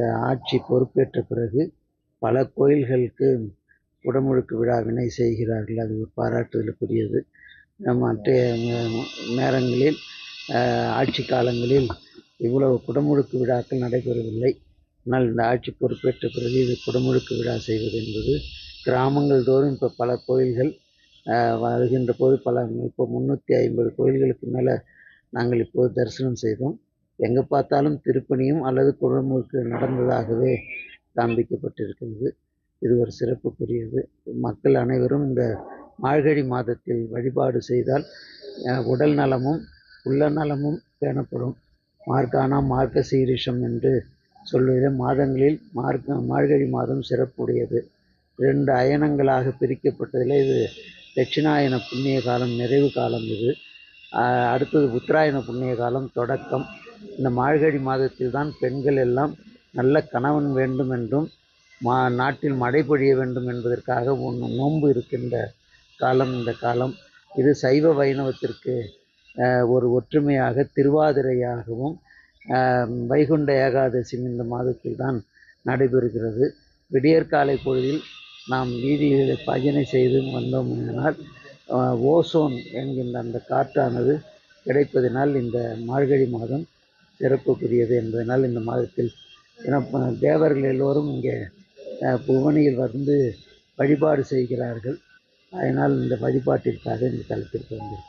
இந்த ஆட்சி பொறுப்பேற்ற பிறகு பல கோயில்களுக்கு குடமுழுக்கு விழாவினை செய்கிறார்கள். அது ஒரு பாராட்டுதலுக்குரியது. மற்ற நேரங்களில் ஆட்சி காலங்களில் இவ்வளவு குடமுழுக்கு விழாக்கள் நடைபெறவில்லை. ஆனால் இந்த ஆட்சி பொறுப்பேற்ற பிறகு இது குடமுழுக்கு விழா செய்வது என்பது கிராமங்கள் தோறும் இப்போ பல கோயில்கள் வருகின்ற போது இப்போ 350 கோயில்களுக்கு மேலே நாங்கள் இப்போது தரிசனம் செய்தோம். எங்கே பார்த்தாலும் திருப்பணியும் அல்லது குடமுழுக்கு நடந்ததாகவே காண்பிக்கப்பட்டிருக்கிறது. இது ஒரு சிறப்புக்குரியது. மக்கள் அனைவரும் இந்த மார்கழி மாதத்தில் வழிபாடு செய்தால் உடல் நலமும் உள்ள நலமும் பேணப்படும். மார்கானா மார்க்க சீரிஷம் என்று சொல்வதில் மாதங்களில் மார்கழி மாதம் சிறப்புடையது. 2 அயனங்களாக பிரிக்கப்பட்டதில் இது தட்சிணாயன புண்ணிய காலம் நிறைவு காலம். இது அடுத்தது உத்தராயண புண்ணிய காலம் தொடக்கம். இந்த மார்கழி மாதத்தில் தான் பெண்கள் எல்லாம் நல்ல கணவன் வேண்டும் என்றும் நாட்டில் மழை பொழிய வேண்டும் என்பதற்காக நோன்பு இருக்கின்ற காலம் இந்த காலம். இது சைவ வைணவத்திற்கு ஒரு ஒற்றுமையாக திருவாதிரையாகவும் வைகுண்ட ஏகாதசியும் இந்த மாதத்தில் தான் நடைபெறுகிறது. விடியற்காலை பொழுதில் நாம் வீதியில் பஜனை செய்து வந்தோமானால் ஓசோன் என்கின்ற அந்த காற்றானது கிடைப்பதனால் இந்த மார்கழி மாதம் சிறப்புக்குரியது என்பதனால் இந்த மாதத்தில் தேவர்கள் எல்லோரும் இங்கே புவனியில் வந்து வழிபாடு செய்கிறார்கள். அதனால் இந்த வழிபாட்டிற்காக இந்த தலத்திற்கு வந்திருக்கிறோம்.